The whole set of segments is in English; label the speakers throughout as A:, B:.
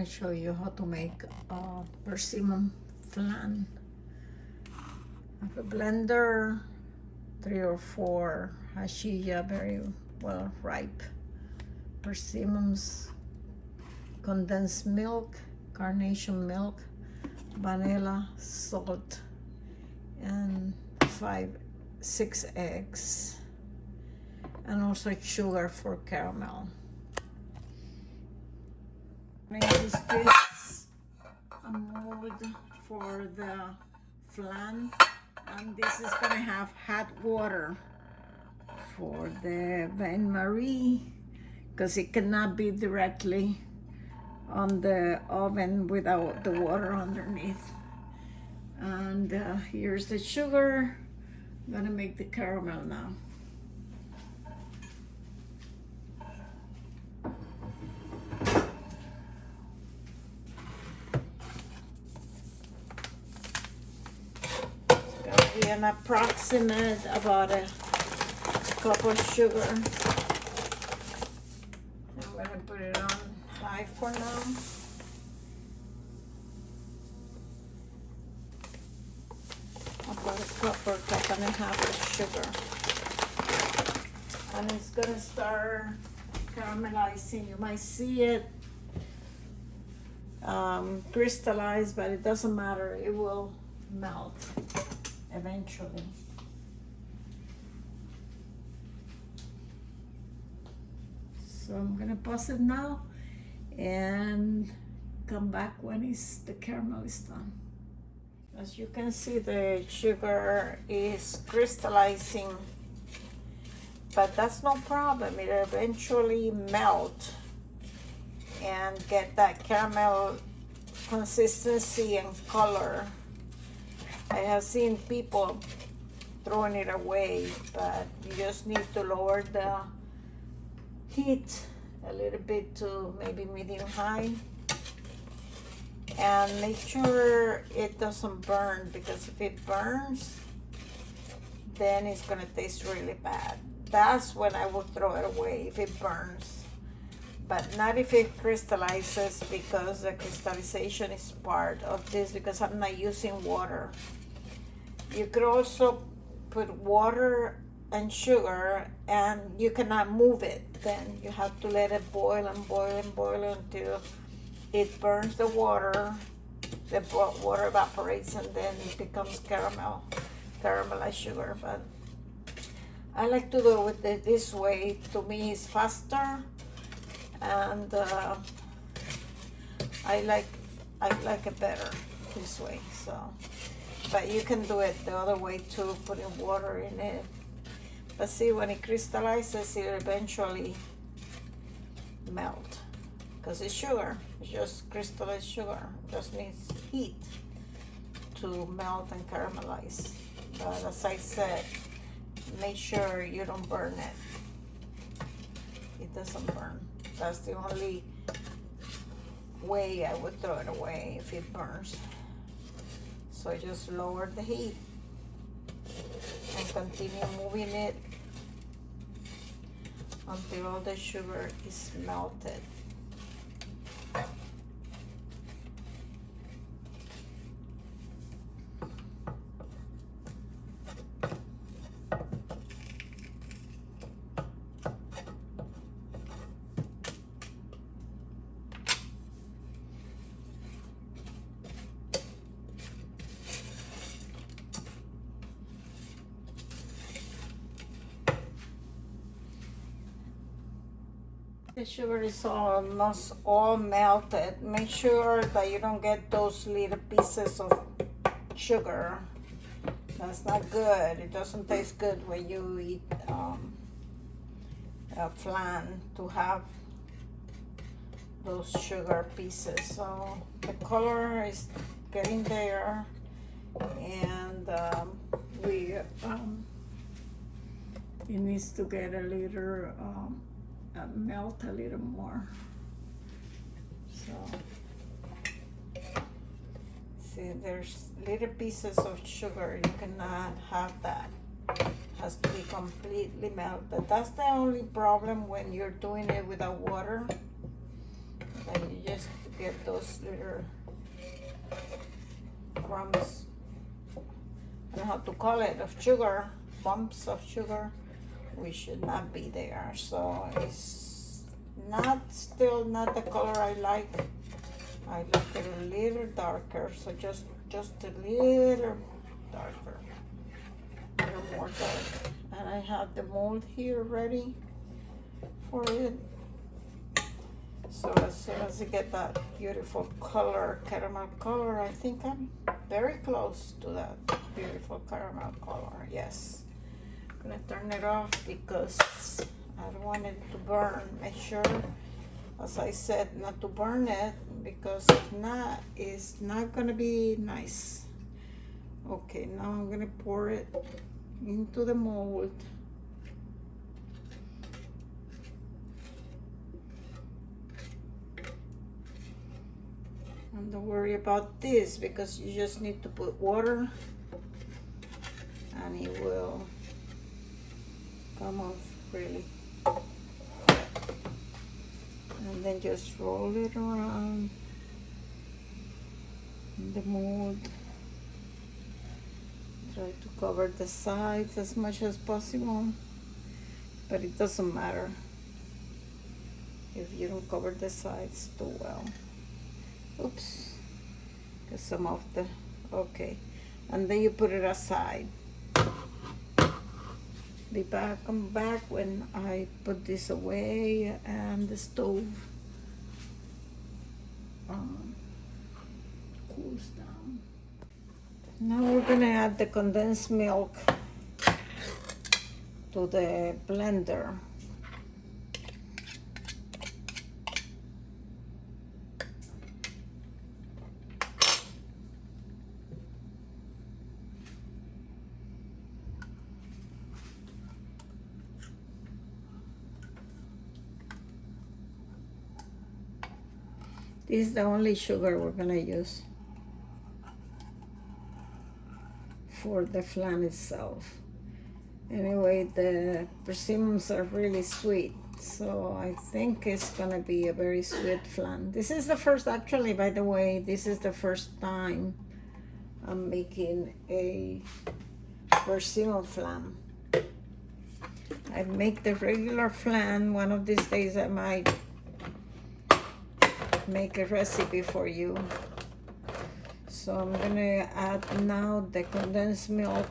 A: show you how to make persimmon flan. I have a blender, 3 or 4 hashia, very well ripe persimmons, condensed milk, carnation milk, vanilla, salt, and 6 eggs, and also sugar for caramel. I use this a mold for the flan, and this is gonna have hot water for the bain-marie because it cannot be directly on the oven without the water underneath. And here's the sugar. I'm gonna make the caramel now. An approximate about a cup of sugar. I'm going to put it on high for now. About a cup or cup and a half of sugar. And it's going to start caramelizing. You might see it crystallize, but it doesn't matter. It will melt eventually. So I'm gonna pause it now and come back when the caramel is done. As you can see, the sugar is crystallizing, but that's no problem. It eventually melt and get that caramel consistency and color. I have seen people throwing it away, but you just need to lower the heat a little bit to maybe medium high, and make sure it doesn't burn, because if it burns, then it's gonna taste really bad. That's when I will throw it away, if it burns, but not if it crystallizes, because the crystallization is part of this, because I'm not using water. You could also put water and sugar, and you cannot move it. Then you have to let it boil and boil and boil until it burns the water. The water evaporates, and then it becomes caramelized sugar. But I like to do it this way. To me, it's faster, and I like it better this way. So. But you can do it the other way too, putting water in it. But see, when it crystallizes, it eventually melt, because it's sugar. It's just crystallized sugar. It just needs heat to melt and caramelize. But as I said, make sure you don't burn it. It doesn't burn. That's the only way I would throw it away, if it burns. So just lower the heat and continue moving it until all the sugar is melted. The sugar is almost all melted. Make sure that you don't get those little pieces of sugar. That's not good. It doesn't taste good when you eat a flan, to have those sugar pieces. So the color is getting there, and it needs to get a little melt a little more. So see, there's little pieces of sugar. You cannot have that. It has to be completely melted. That's the only problem when you're doing it without water. Then you just get those little crumbs. I don't know how to call it, of sugar, bumps of sugar. We should not be there. So it's still not the color I like. I like it a little darker, so just a little darker, a little more dark. And I have the mold here ready for it. So as soon as I get that beautiful color, caramel color, I think I'm very close to that beautiful caramel color. Yes. I'm gonna turn it off because I don't want it to burn. Make sure, as I said, not to burn it, because if not, it's not gonna be nice. Okay, now I'm gonna pour it into the mold. And don't worry about this, because you just need to put water and it will come off really. And then just roll it around in the mold. Try to cover the sides as much as possible, but it doesn't matter if you don't cover the sides too well. Oops, get some of the, okay. And then you put it aside. Come back when I put this away and the stove cools down. Now we're gonna add the condensed milk to the blender. This is the only sugar we're gonna use for the flan itself. Anyway, the persimmons are really sweet, so I think it's gonna be a very sweet flan. This is the first, actually, by the way, this is the first time I'm making a persimmon flan. I make the regular flan. One of these days I might make a recipe for you. So I'm gonna add now the condensed milk.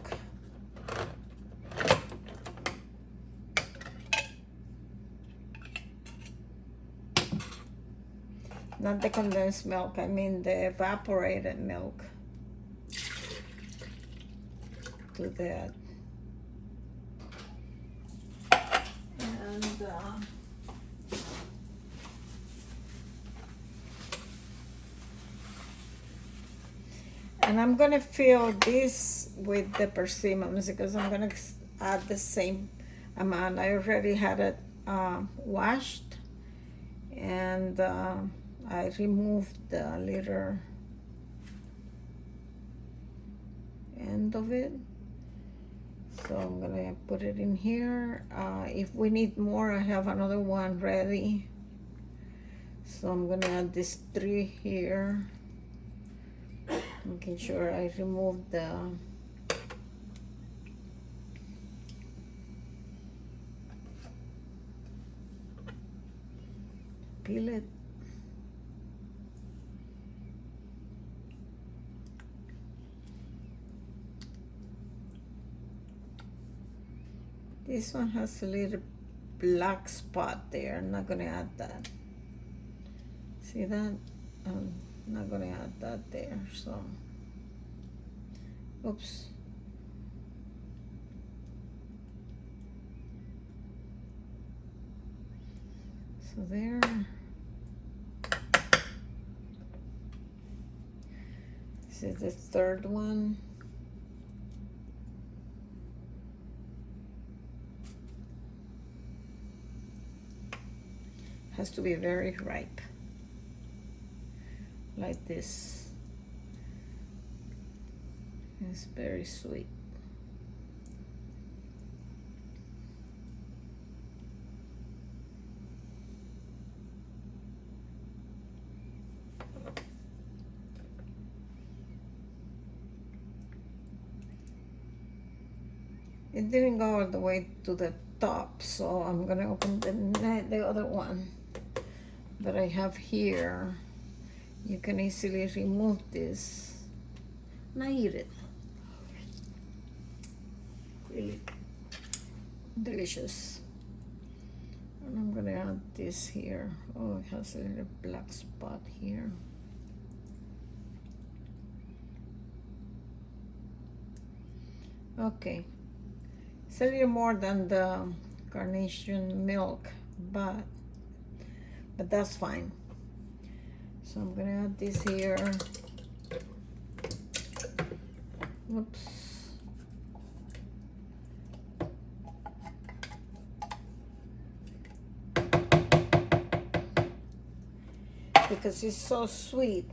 A: Not the condensed milk, I mean the evaporated milk to that. And I'm gonna fill this with the persimmons because I'm gonna add the same amount. I already had it washed, and I removed the little end of it. So I'm gonna put it in here. If we need more, I have another one ready. So I'm gonna add these 3 here. Making sure I remove the peel it. This one has a little black spot there. I'm not gonna add that. See that? I'm not gonna add that there, so oops. So there. This is the 3rd one. Has to be very ripe, like this. It's very sweet. It didn't go all the way to the top, so I'm gonna open the other one that I have here. You can easily remove this and I eat it. Really delicious. And I'm gonna add this here. Oh, it has a little black spot here. Okay, it's a little more than the carnation milk, but that's fine. So I'm gonna add this here. Oops. Because it's so sweet,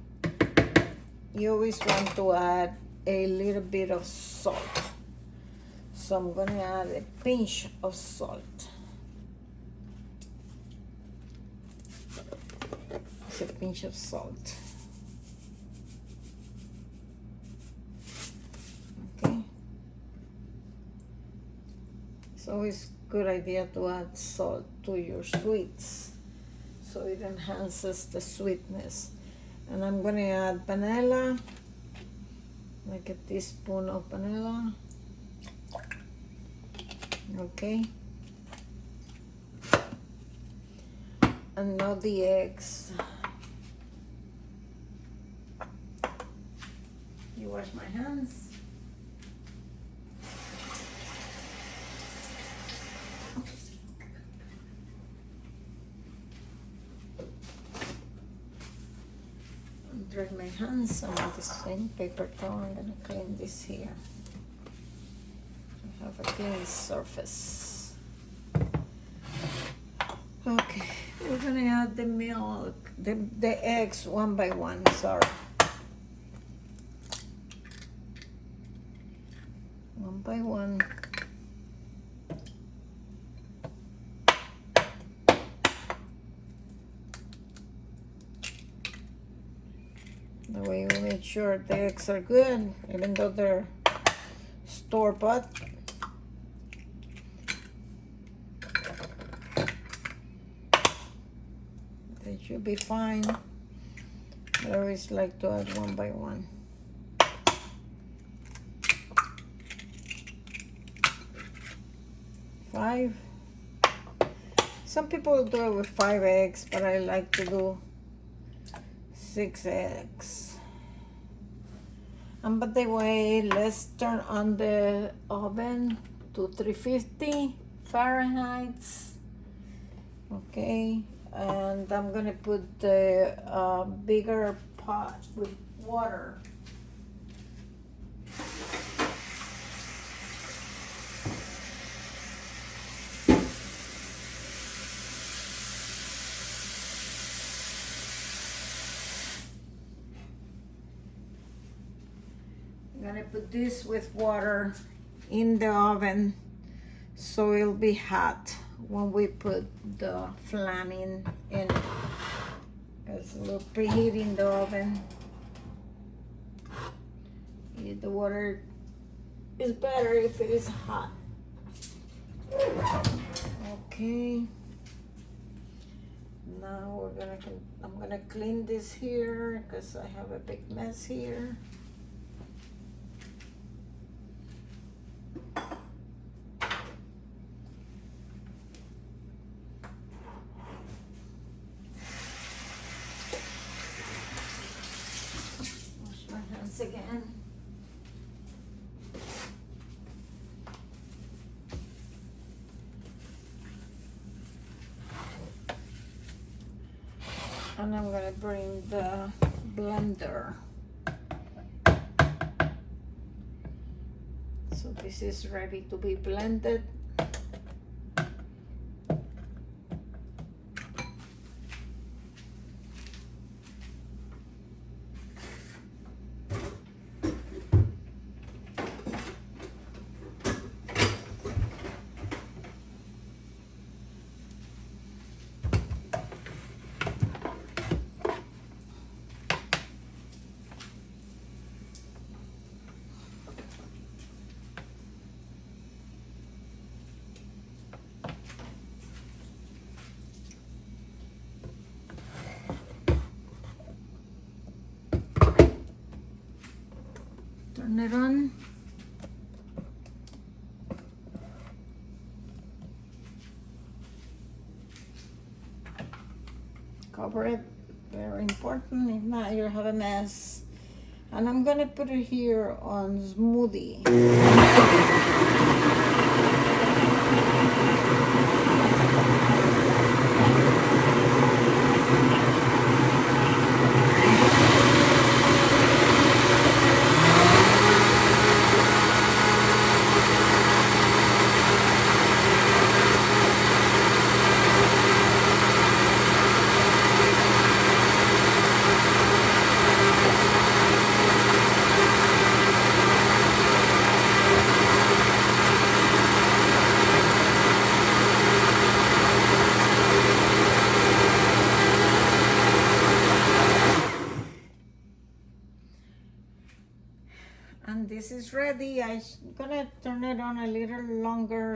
A: you always want to add a little bit of salt. So I'm gonna add a pinch of salt. It's a pinch of salt. Okay. It's always a good idea to add salt to your sweets, so it enhances the sweetness. And I'm gonna add vanilla, like a teaspoon of vanilla. Okay. And now the eggs. You wash my hands. Dry my hands on the same paper towel. I'm gonna clean this here. I have a clean surface. Okay, we're gonna add the milk, the eggs one by one, sorry. One by one. That way we make sure the eggs are good, even though they're store-bought. They should be fine. I always like to add one by one. Five. Some people do it with 5 eggs, but I like to do 6 eggs. And by the way, let's turn on the oven to 350 Fahrenheit. Okay, and I'm gonna put the bigger pot with water. I'm gonna put this with water in the oven so it'll be hot when we put the flan in it. Because we're preheating the oven. The water is better if it is hot. Okay. Now I'm gonna clean this here because I have a big mess here. Again. And I'm gonna bring the blender. So this is ready to be blended. Turn it on. Cover it, very important, if not you'll have a mess. And I'm gonna put it here on smoothie. And this is ready. I'm gonna turn it on a little longer.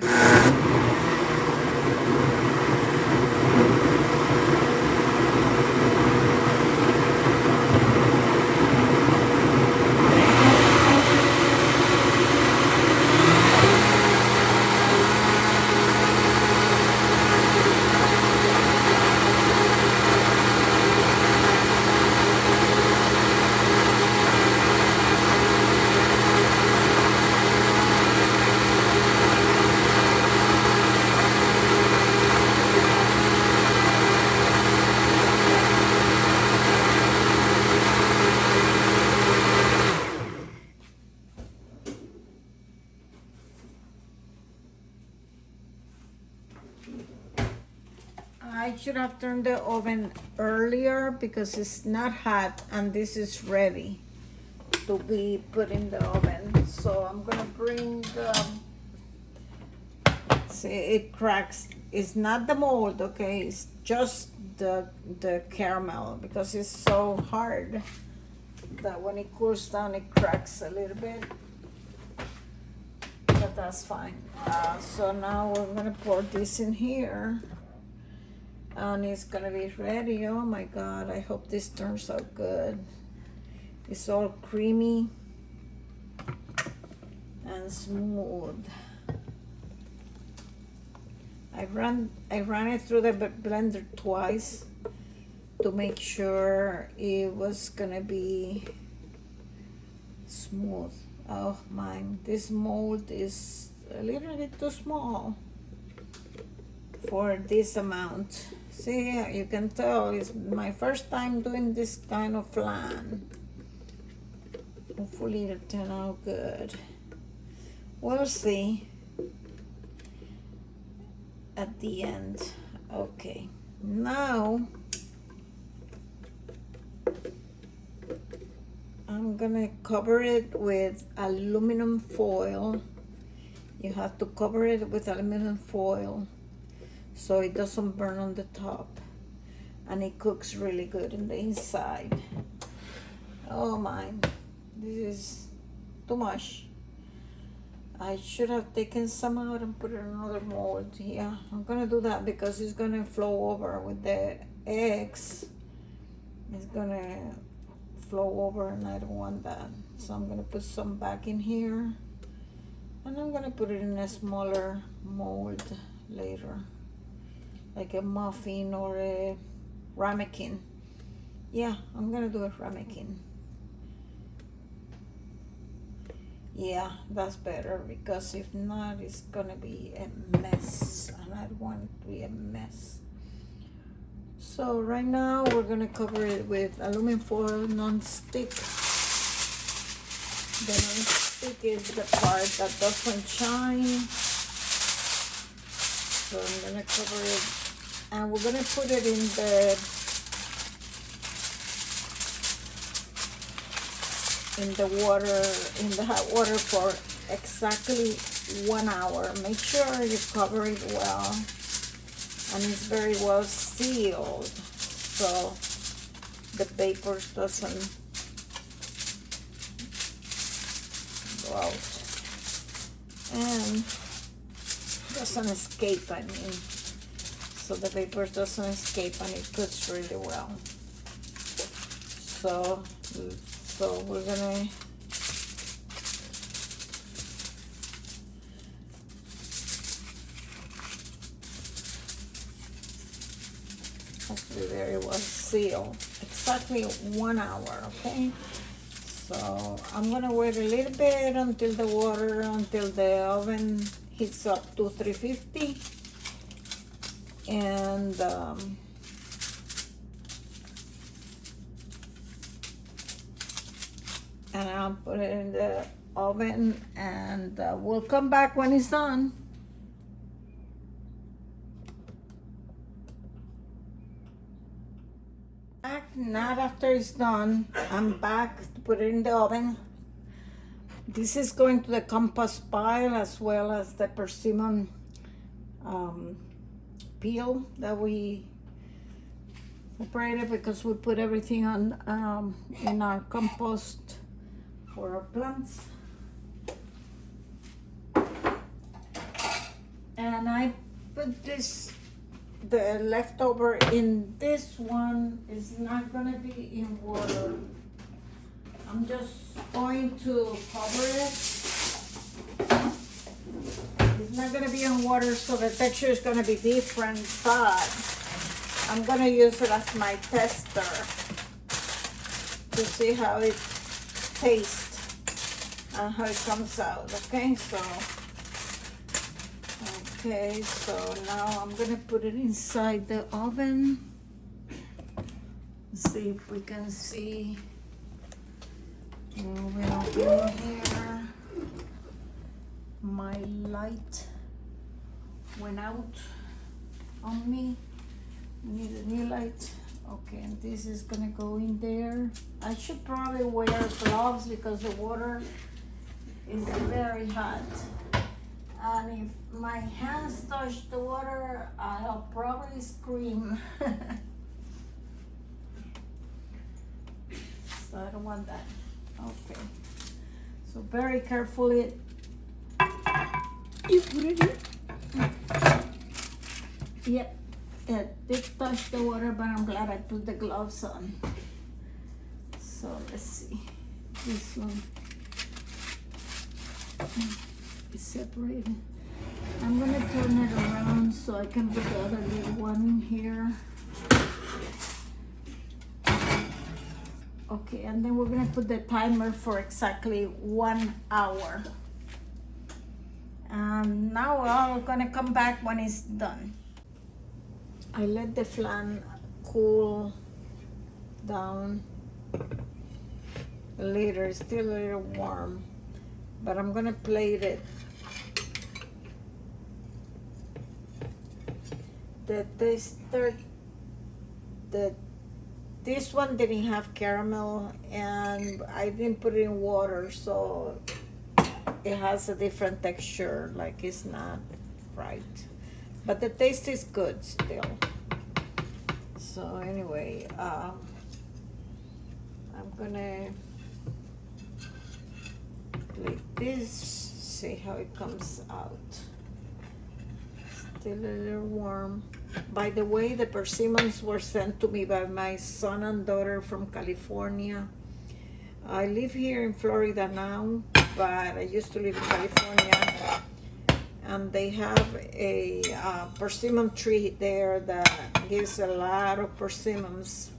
A: I should have turned the oven earlier because it's not hot and this is ready to be put in the oven. So I'm gonna bring the, see, it cracks. It's not the mold, okay? It's just the caramel because it's so hard that when it cools down it cracks a little bit. But that's fine. So now we're gonna pour this in here. And it's gonna be ready. Oh my God, I hope this turns out good. It's all creamy and smooth. I ran it through the blender twice to make sure it was gonna be smooth. Oh my, this mold is a little bit too small for this amount. See, you can tell it's my first time doing this kind of flan. Hopefully it'll turn out good. We'll see at the end. Okay, now I'm gonna cover it with aluminum foil. You have to cover it with aluminum foil so it doesn't burn on the top and it cooks really good in the inside. Oh my, this is too much. I should have taken some out and put it in another mold. Yeah, I'm gonna do that because it's gonna flow over with the eggs. It's gonna flow over and I don't want that. So I'm gonna put some back in here and I'm gonna put it in a smaller mold later, like a muffin or a ramekin. Yeah, I'm gonna do a ramekin. Yeah, that's better because if not, it's gonna be a mess and I don't want it to be a mess. So right now we're gonna cover it with aluminum foil non-stick. The non-stick is the part that doesn't shine. So I'm gonna cover it and we're gonna put it in the water, in the hot water for exactly 1 hour. Make sure you cover it well and it's very well sealed so the vapor doesn't go out and doesn't escape, I mean, so the vapor doesn't escape and it cooks really well. So we're gonna Hopefully there it was sealed. Exactly 1 hour, okay? So I'm gonna wait a little bit until the oven heats up to 350. And I'll put it in the oven, and we'll come back when it's done. Not after it's done. I'm back to put it in the oven. This is going to the compost pile, as well as the persimmon peel that we separated, because we put everything on in our compost for our plants. And I put the leftover in this one. Is not gonna be in water. I'm just going to cover it. It's not gonna be in water, so the texture is gonna be different, but I'm gonna use it as my tester to see how it tastes and how it comes out. Okay, so now I'm gonna put it inside the oven. See if we can see. Moving over here. My light went out on me. I need a new light. Okay, and this is gonna go in there. I should probably wear gloves because the water is very hot. And if my hands touch the water, I'll probably scream. So I don't want that. Okay. So very carefully, you put it in. Yep, it did touch the water, but I'm glad I put the gloves on. So let's see. This one is separated. I'm gonna turn it around so I can put the other little one in here. Okay, and then we're gonna put the timer for exactly 1 hour. And now I'm gonna come back when it's done. I let the flan cool down a little. It's still a little warm, but I'm gonna plate it. This one didn't have caramel, and I didn't put it in water, so it has a different texture, like it's not right. But the taste is good still. So anyway, I'm gonna plate this, see how it comes out. Still a little warm. By the way, the persimmons were sent to me by my son and daughter from California. I live here in Florida now, but I used to live in California. And they have a persimmon tree there that gives a lot of persimmons.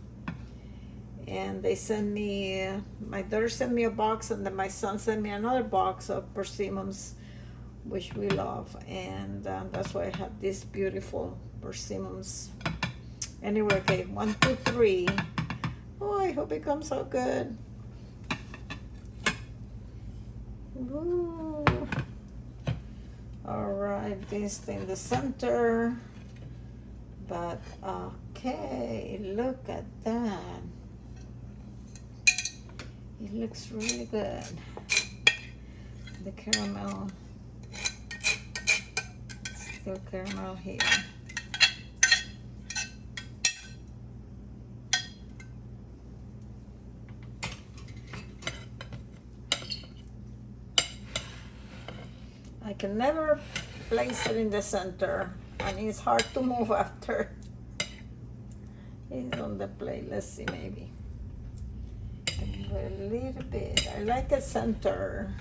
A: And they sent me, my daughter sent me a box, and then my son sent me another box of persimmons, which we love. And that's why I have these beautiful persimmons. Anyway, okay, 1, 2, 3. Oh, I hope it comes out good. Ooh. All right, this in the center. But okay, look at that. It looks really good. The caramel, still caramel here. I can never place it in the center, and it's hard to move after it's on the plate. Let's see, maybe a little bit. I like a center.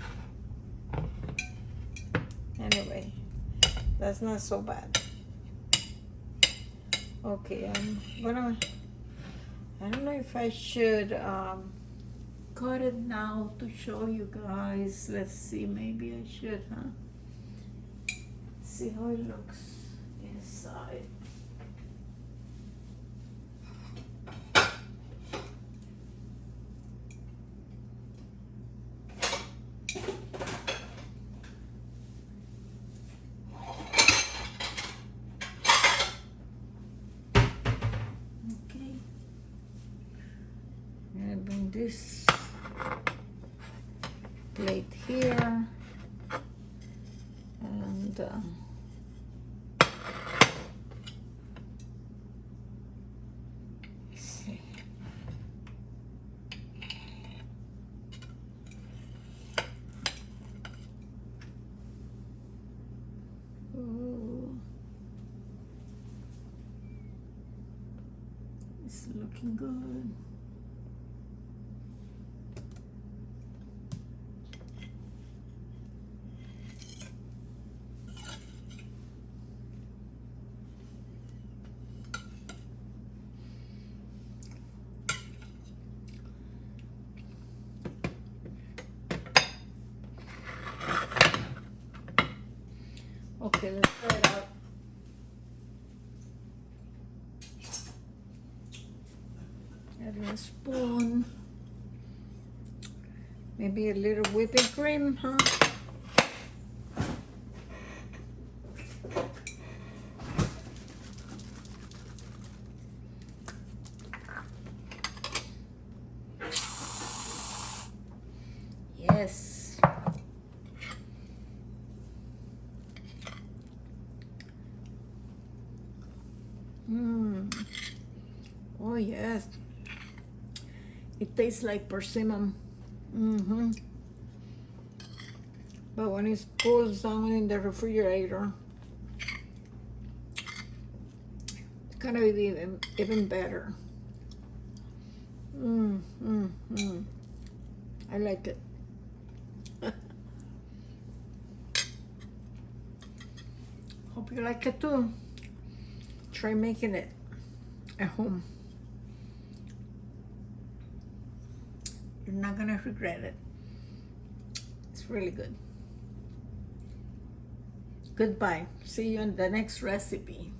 A: Anyway, that's not so bad. Okay, I'm gonna, I don't know if I should cut it now to show you guys. Let's see, maybe I should, huh? See how it looks inside. Okay. I'm gonna bring this plate here, and let's see. Ooh. It's looking good. Okay, let's try it out. Add a spoon. Maybe a little whipping cream, huh? Yes. Oh yes. It tastes like persimmon. But when it cools down in the refrigerator, it's gonna be even better. I like it. Hope you like it too. Try making it at home. You're not gonna regret it. It's really good. Goodbye. See you in the next recipe.